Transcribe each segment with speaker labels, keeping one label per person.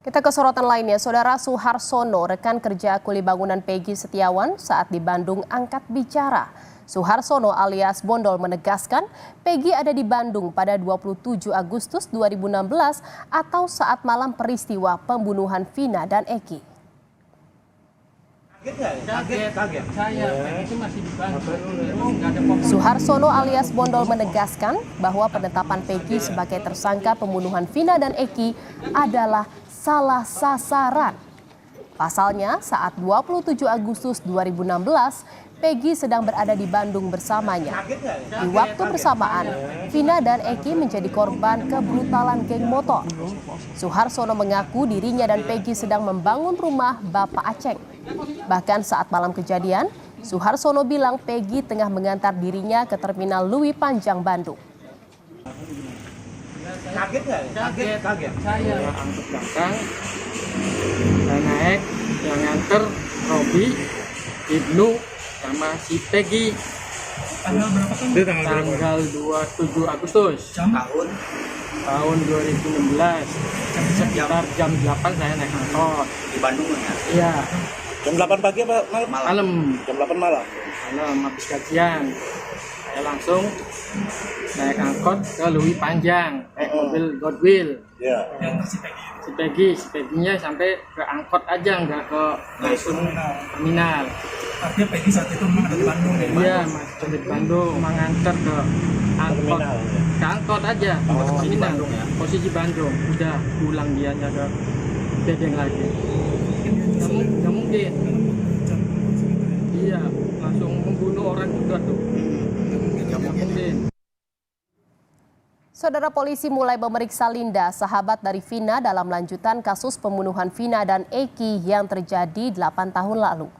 Speaker 1: Kita ke sorotan lainnya, Saudara Suharsono, rekan kerja kuli bangunan Peggy Setiawan saat di Bandung angkat bicara. Suharsono alias Bondol menegaskan Peggy ada di Bandung pada 27 Agustus 2016 atau saat malam peristiwa pembunuhan Vina dan Eki.
Speaker 2: Kaget. Saya itu masih di Bandung.
Speaker 1: Suharsono alias Bondol menegaskan bahwa penetapan Peggy sebagai tersangka pembunuhan Vina dan Eki adalah salah sasaran. Pasalnya, saat 27 Agustus 2016, Peggy sedang berada di Bandung bersamanya. Di waktu bersamaan, Vina dan Eki menjadi korban kebrutalan geng motor. Suharsono mengaku dirinya dan Peggy sedang membangun rumah Bapak Aceng. Bahkan saat malam kejadian, Suharsono bilang Peggy tengah mengantar dirinya ke Terminal Lewi Panjang, Bandung.
Speaker 2: Kaget. Saya angkut belakang, saya naik, yang nganter Robi, Ibnu, sama si Peggy.
Speaker 3: Tanggal berapa kan?
Speaker 2: Tanggal 27 Agustus tahun 2016. Sekitar jam 8 saya naik angkot
Speaker 3: Di Bandung ya?
Speaker 2: Iya,
Speaker 4: Jam 8 pagi apa malam?
Speaker 2: malam.
Speaker 4: Jam 8 malam.
Speaker 2: Malam habis gajian. Saya langsung naik angkot ke Lewi Panjang, mobil Godwill.
Speaker 4: Ya.
Speaker 3: Yang si Peggy.
Speaker 2: Si Peggy-nya sampai ke angkot aja, nggak ke langsung terminal.
Speaker 3: Artinya Peggy saat itu memang ada di Bandung ya?
Speaker 2: Iya, masih di Bandung, mengantar ke angkot.
Speaker 4: Terminal, ya.
Speaker 2: Ke angkot aja.
Speaker 3: Posisi Bandung ya?
Speaker 2: Posisi Bandung. Udah pulang dia ke Bedeng lagi. Nggak mungkin. Iya, langsung membunuh orang juga tuh. Nggak mungkin.
Speaker 1: Saudara, polisi mulai memeriksa Linda, sahabat dari Vina, dalam lanjutan kasus pembunuhan Vina dan Eki yang terjadi 8 tahun lalu.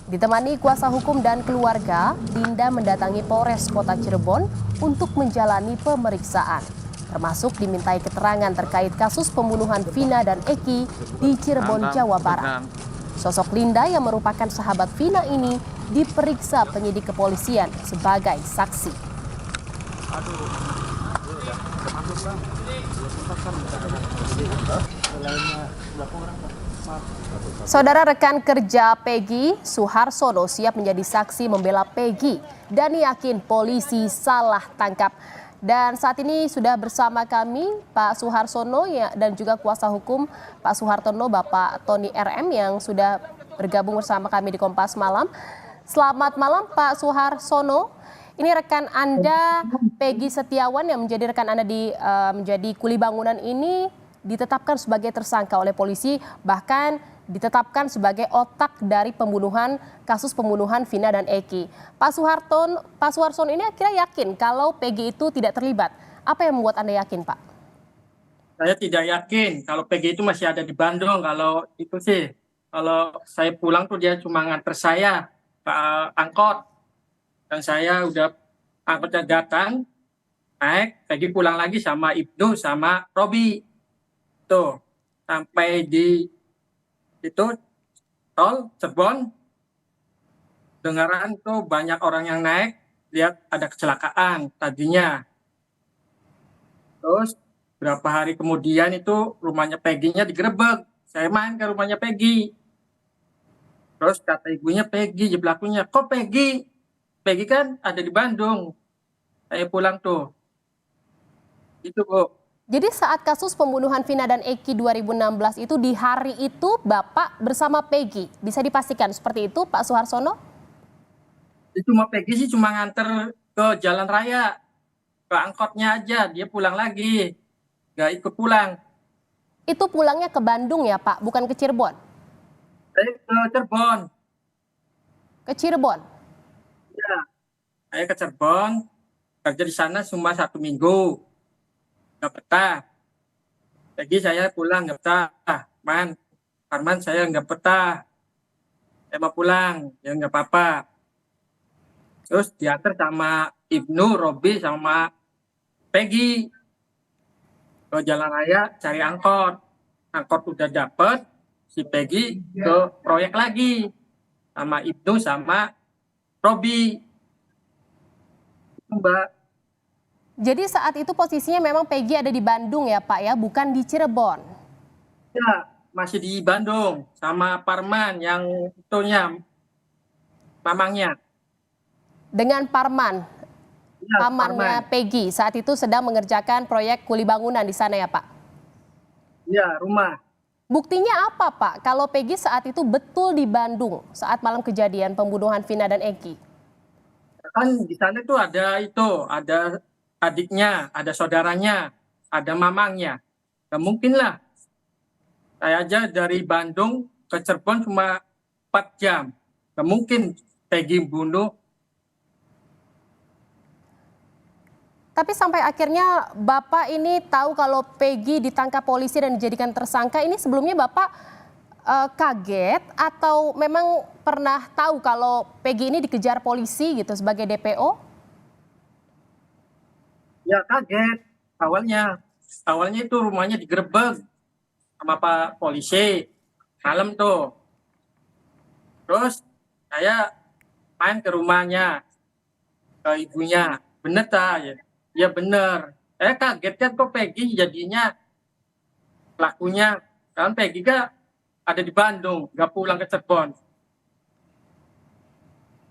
Speaker 1: Ditemani kuasa hukum dan keluarga, Linda mendatangi Polres Kota Cirebon untuk menjalani pemeriksaan, termasuk dimintai keterangan terkait kasus pembunuhan Vina dan Eki di Cirebon, Jawa Barat. Sosok Linda yang merupakan sahabat Vina ini diperiksa penyidik kepolisian sebagai saksi. Saudara, rekan kerja Peggy, Suharsono, siap menjadi saksi membela Peggy dan yakin polisi salah tangkap. Dan saat ini sudah bersama kami Pak Suharsono dan juga kuasa hukum Pak Suhartono, Bapak Tony RM, yang sudah bergabung bersama kami di Kompas Malam. Selamat malam Pak Suharsono. Ini rekan Anda Peggy Setiawan yang menjadi rekan Anda menjadi kuli bangunan ini ditetapkan sebagai tersangka oleh polisi, bahkan ditetapkan sebagai otak dari kasus pembunuhan Vina dan Eki. Pak Suharsono ini akhirnya yakin kalau Peggy itu tidak terlibat. Apa yang membuat Anda yakin, Pak?
Speaker 2: Saya tidak yakin kalau Peggy itu masih ada di Bandung. Kalau itu sih, kalau saya pulang tuh dia cuma nganter saya ke angkot. Dan saya udah angkotnya datang, naik, Peggy pulang lagi sama Ibnu sama Robi. Tuh, sampai di itu tol Cirebon, dengaran tuh banyak orang yang naik, lihat ada kecelakaan tadinya. Terus berapa hari kemudian itu rumahnya Peggy-nya digerebek. Saya main ke rumahnya Peggy. Terus kata ibunya Peggy, pelakunya, kok Peggy? Peggy kan ada di Bandung. Saya pulang tuh. Itu, Bu.
Speaker 1: Jadi saat kasus pembunuhan Vina dan Eki 2016 itu, di hari itu Bapak bersama Peggy. Bisa dipastikan seperti itu Pak Suharsono?
Speaker 2: Itu cuma Peggy sih cuma nganter ke jalan raya. Ke angkotnya aja, dia pulang lagi. Nggak ikut pulang.
Speaker 1: Itu pulangnya ke Bandung ya Pak, bukan ke Cirebon?
Speaker 2: Saya ke Cirebon.
Speaker 1: Ke Cirebon?
Speaker 2: Ya, saya ke Cirebon. Kerja di sana cuma 1 minggu. Nggak betah. Peggy saya pulang nggak betah. Arman saya nggak betah. Saya mau pulang, ya nggak apa-apa. Terus diantar sama Ibnu, Robi, sama Peggy ke jalan raya cari angkot. Angkot udah dapet, si Peggy ke proyek lagi sama Ibnu sama Robi. Mbak.
Speaker 1: Jadi saat itu posisinya memang Peggy ada di Bandung ya Pak ya, bukan di Cirebon.
Speaker 2: Ya, masih di Bandung sama Parman yang itunya mamangnya.
Speaker 1: Dengan Parman,
Speaker 2: Ya,
Speaker 1: pamannya
Speaker 2: Parman.
Speaker 1: Peggy saat itu sedang mengerjakan proyek kuli bangunan di sana ya Pak.
Speaker 2: Ya, rumah.
Speaker 1: Buktinya apa Pak kalau Peggy saat itu betul di Bandung saat malam kejadian pembunuhan Vina dan Eki?
Speaker 2: Kan di sana tuh ada adiknya, ada saudaranya, ada mamangnya. Gak mungkin lah. Saya aja dari Bandung ke Cirebon cuma 4 jam. Gak mungkin Peggy bunuh.
Speaker 1: Tapi sampai akhirnya Bapak ini tahu kalau Peggy ditangkap polisi dan dijadikan tersangka, ini sebelumnya Bapak kaget atau memang pernah tahu kalau Peggy ini dikejar polisi gitu sebagai DPO?
Speaker 2: Ya kaget awalnya. Awalnya itu rumahnya digerebek sama Pak polisi. Malam tuh. Terus saya main ke rumahnya, ke ibunya. Bener tak? Ya, ya bener. Saya kaget kan kok Peggy jadinya pelakunya. Kan Peggy gak ada di Bandung, gak pulang ke Cirebon.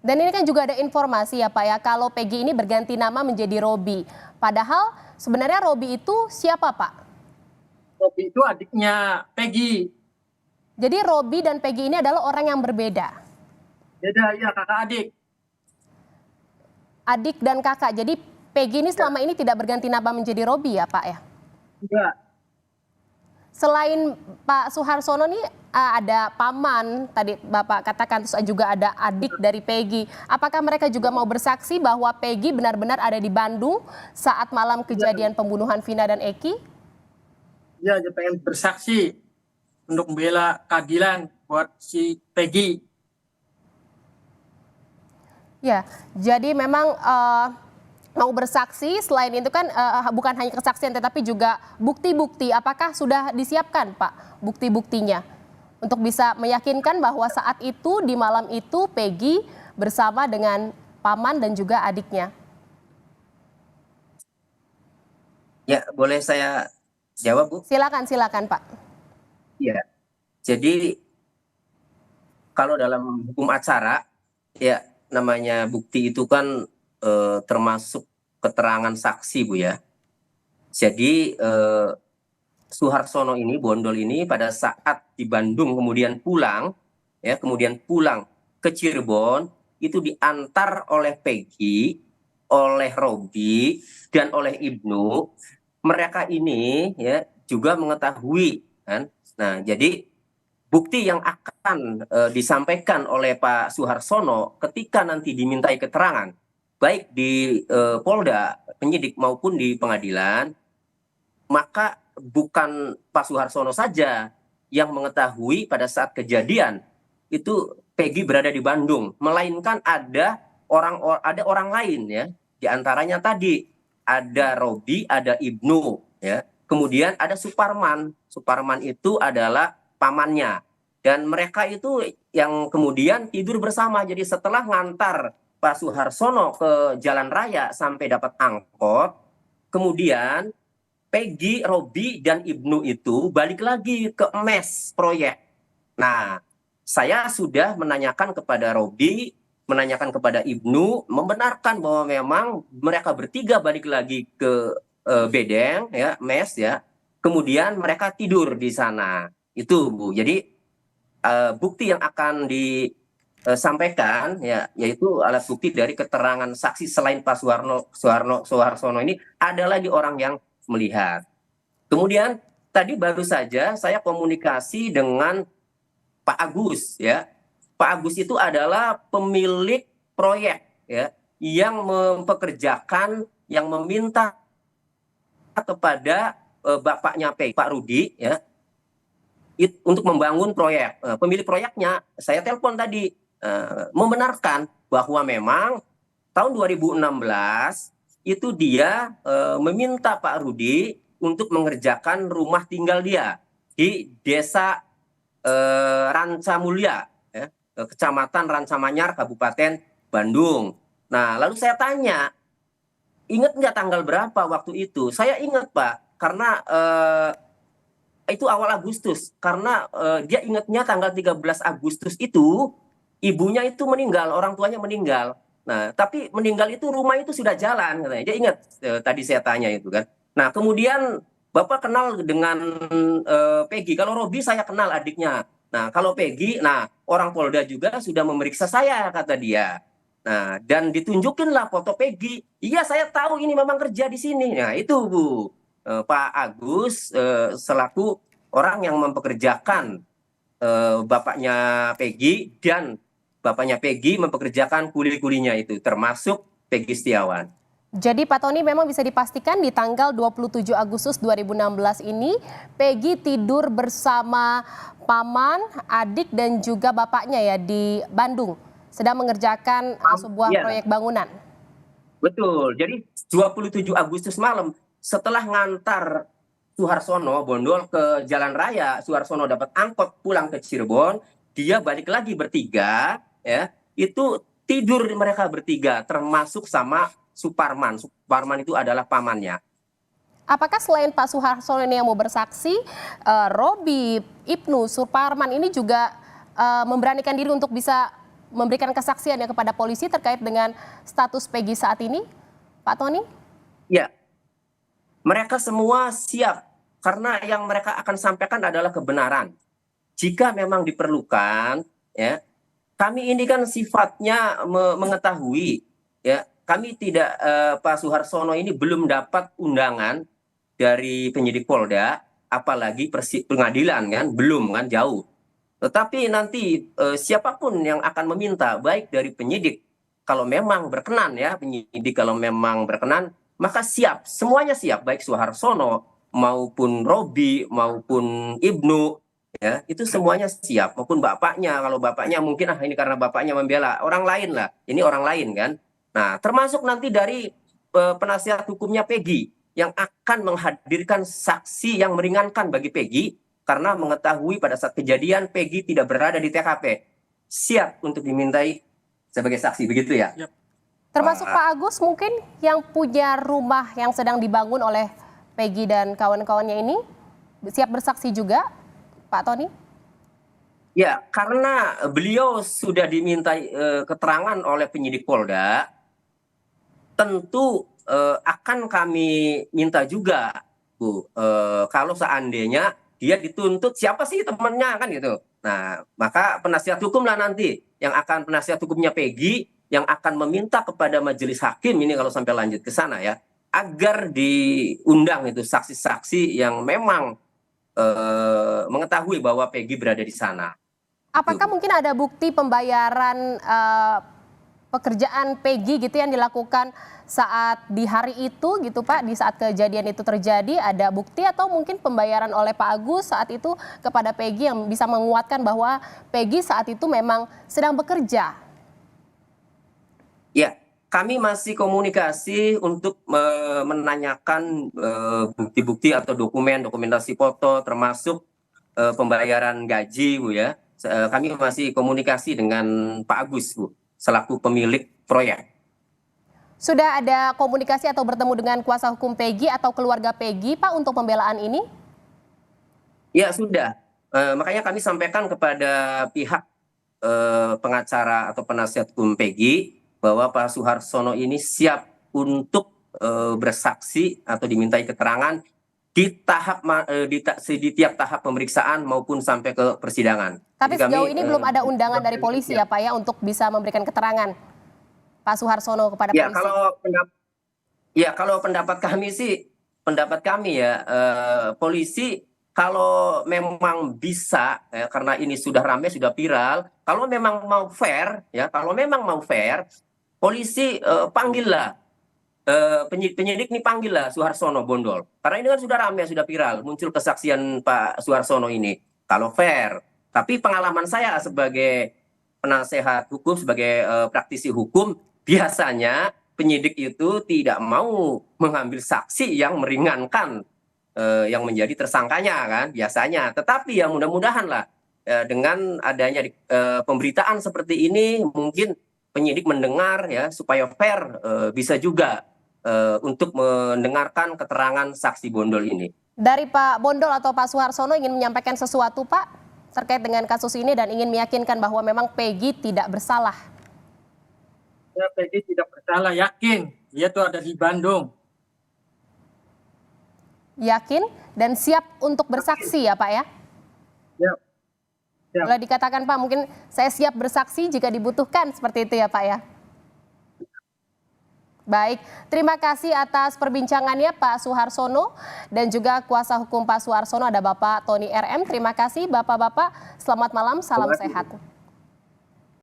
Speaker 1: Dan ini kan juga ada informasi ya Pak ya, kalau Peggy ini berganti nama menjadi Robi. Padahal sebenarnya Robi itu siapa Pak?
Speaker 2: Robi itu adiknya Peggy.
Speaker 1: Jadi Robi dan Peggy ini adalah orang yang berbeda.
Speaker 2: Beda ya kakak adik.
Speaker 1: Adik dan kakak. Jadi Peggy ini selama ini tidak berganti nama menjadi Robi ya Pak ya?
Speaker 2: Enggak.
Speaker 1: Selain Pak Suharsono nih ada paman tadi Bapak katakan, terus juga ada adik dari Peggy. Apakah mereka juga mau bersaksi bahwa Peggy benar-benar ada di Bandung saat malam kejadian pembunuhan Vina dan Eki?
Speaker 2: Dia aja pengen bersaksi untuk membela keadilan buat si Peggy.
Speaker 1: Ya, jadi memang mau bersaksi, selain itu kan bukan hanya kesaksian tetapi juga bukti-bukti. Apakah sudah disiapkan Pak bukti-buktinya untuk bisa meyakinkan bahwa saat itu di malam itu Peggy bersama dengan paman dan juga adiknya?
Speaker 5: Ya, boleh saya jawab, Bu?
Speaker 1: Silakan Pak.
Speaker 5: Iya. Jadi kalau dalam hukum acara, ya namanya bukti itu kan termasuk keterangan saksi, Bu ya. Jadi Suharsono ini, Bondol ini pada saat di Bandung kemudian pulang ke Cirebon, itu diantar oleh Peggy, oleh Robi, dan oleh Ibnu. Mereka ini ya juga mengetahui kan. Nah, jadi bukti yang akan disampaikan oleh Pak Suharsono ketika nanti dimintai keterangan, baik di Polda, penyidik maupun di pengadilan, maka bukan Pak Suharsono saja yang mengetahui pada saat kejadian itu Peggy berada di Bandung, melainkan ada orang lain ya, diantaranya tadi ada Robi, ada Ibnu ya, kemudian ada Suparman. Suparman itu adalah pamannya, dan mereka itu yang kemudian tidur bersama. Jadi setelah ngantar Pak Suharsono ke jalan raya sampai dapat angkot, kemudian Peggy, Robi, dan Ibnu itu balik lagi ke mes proyek. Nah, saya sudah menanyakan kepada Robi, menanyakan kepada Ibnu, membenarkan bahwa memang mereka bertiga balik lagi ke bedeng, ya, mes, ya. Kemudian mereka tidur di sana. Itu, Bu. Jadi bukti yang akan disampaikan, ya, yaitu alat bukti dari keterangan saksi selain Pak Suharsono ini ada lagi orang yang melihat. Kemudian tadi baru saja saya komunikasi dengan Pak Agus ya. Pak Agus itu adalah pemilik proyek ya, yang mempekerjakan, yang meminta kepada bapaknya Pak Rudi ya untuk membangun proyek. Pemilik proyeknya saya telepon tadi membenarkan bahwa memang tahun 2016 itu dia meminta Pak Rudi untuk mengerjakan rumah tinggal dia di desa Ranca Mulia, ya, Kecamatan Ranca Manyar, Kabupaten Bandung. Nah, lalu saya tanya, ingat nggak tanggal berapa waktu itu? Saya ingat Pak, karena itu awal Agustus. Karena dia ingatnya tanggal 13 Agustus itu ibunya itu meninggal, orang tuanya meninggal. Nah, tapi meninggal itu rumah itu sudah jalan katanya. Dia ingat tadi saya tanya itu kan. Nah, kemudian Bapak kenal dengan Peggy. Kalau Robi saya kenal adiknya. Nah, kalau Peggy, nah orang Polda juga sudah memeriksa saya kata dia. Nah, dan ditunjukinlah foto Peggy. Iya, saya tahu ini memang kerja di sini. Nah, itu Bu. Pak Agus selaku orang yang mempekerjakan bapaknya Peggy, dan bapaknya Peggy mempekerjakan kuli-kulinya itu, termasuk Peggy Setiawan.
Speaker 1: Jadi Pak Tony, memang bisa dipastikan di tanggal 27 Agustus 2016 ini Peggy tidur bersama paman, adik dan juga bapaknya ya di Bandung, sedang mengerjakan sebuah
Speaker 5: Iya.
Speaker 1: proyek bangunan.
Speaker 5: Betul. Jadi 27 Agustus malam setelah ngantar Suharsono Bondol ke jalan raya, Suharsono dapat angkot pulang ke Cirebon, dia balik lagi bertiga, ya. Itu tidur mereka bertiga, termasuk sama Suparman. Suparman itu adalah pamannya.
Speaker 1: Apakah selain Pak Suharsono ini yang mau bersaksi, Robi, Ibnu, Suparman ini juga memberanikan diri untuk bisa memberikan kesaksian ya kepada polisi terkait dengan status Peggy saat ini, Pak Tony?
Speaker 5: Ya, mereka semua siap karena yang mereka akan sampaikan adalah kebenaran. Jika memang diperlukan, ya, kami ini kan sifatnya mengetahui, ya, kami tidak Pak Suharsono ini belum dapat undangan dari penyidik Polda, apalagi pengadilan kan, belum kan, jauh. Tetapi nanti siapapun yang akan meminta, baik dari penyidik, kalau memang berkenan ya, penyidik kalau memang berkenan, maka siap, semuanya siap, baik Suharsono maupun Robi maupun Ibnu, ya itu semuanya siap, maupun bapaknya. Kalau bapaknya mungkin ini karena bapaknya membela orang lain lah, ini orang lain kan. Nah, termasuk nanti dari penasihat hukumnya Peggy yang akan menghadirkan saksi yang meringankan bagi Peggy, karena mengetahui pada saat kejadian Peggy tidak berada di TKP, siap untuk dimintai sebagai saksi, begitu ya.
Speaker 1: Termasuk Pak Agus mungkin yang punya rumah yang sedang dibangun oleh Peggy dan kawan-kawannya ini siap bersaksi juga, Pak Tony?
Speaker 5: Ya, karena beliau sudah dimintai keterangan oleh penyidik Polda, tentu akan kami minta juga, Bu, kalau seandainya dia dituntut, siapa sih temannya kan gitu. Nah, maka penasihat hukum lah nanti yang akan, penasihat hukumnya Peggy yang akan meminta kepada majelis hakim ini kalau sampai lanjut ke sana ya, agar diundang itu saksi-saksi yang memang mengetahui bahwa Peggy berada di sana.
Speaker 1: Apakah mungkin ada bukti pembayaran pekerjaan Peggy gitu yang dilakukan saat di hari itu gitu Pak, di saat kejadian itu terjadi, ada bukti atau mungkin pembayaran oleh Pak Agus saat itu kepada Peggy yang bisa menguatkan bahwa Peggy saat itu memang sedang bekerja?
Speaker 5: Ya, kami masih komunikasi untuk menanyakan bukti-bukti atau dokumentasi foto, termasuk pembayaran gaji, Bu ya. Kami masih komunikasi dengan Pak Agus, Bu, selaku pemilik proyek.
Speaker 1: Sudah ada komunikasi atau bertemu dengan kuasa hukum Peggy atau keluarga Peggy, Pak, untuk pembelaan ini?
Speaker 5: Ya, sudah. Makanya kami sampaikan kepada pihak pengacara atau penasihat hukum Peggy bahwa Pak Suharsono ini siap untuk bersaksi atau dimintai keterangan di tiap tahap pemeriksaan maupun sampai ke persidangan.
Speaker 1: Tapi sejauh ini belum ada undangan dari polisi ya Pak ya untuk bisa memberikan keterangan Pak Suharsono kepada polisi.
Speaker 5: Kalau pendapat kami sih, polisi kalau memang bisa karena ini sudah ramai, sudah viral, kalau memang mau fair ya, polisi panggillah penyidik ini, panggillah Suharsono Bondol. Karena ini kan sudah ramai, sudah viral, muncul kesaksian Pak Suharsono ini. Kalau fair, tapi pengalaman saya sebagai penasehat hukum, sebagai praktisi hukum, biasanya penyidik itu tidak mau mengambil saksi yang meringankan yang menjadi tersangkanya kan biasanya. Tetapi ya mudah-mudahan lah dengan adanya pemberitaan seperti ini, mungkin penyidik mendengar ya supaya fair, bisa juga untuk mendengarkan keterangan saksi Bondol ini.
Speaker 1: Dari Pak Bondol atau Pak Suharsono ingin menyampaikan sesuatu Pak terkait dengan kasus ini dan ingin meyakinkan bahwa memang Peggy tidak bersalah.
Speaker 2: Ya, Peggy tidak bersalah, yakin. Dia tuh ada di Bandung.
Speaker 1: Yakin dan siap untuk bersaksi ya Pak ya?
Speaker 2: Ya. Ya.
Speaker 1: Boleh dikatakan Pak, mungkin saya siap bersaksi jika dibutuhkan, seperti itu ya Pak ya? Baik, terima kasih atas perbincangannya Pak Suharsono dan juga kuasa hukum Pak Suharsono ada Bapak Tony RM. Terima kasih Bapak-Bapak, selamat malam, salam sehat.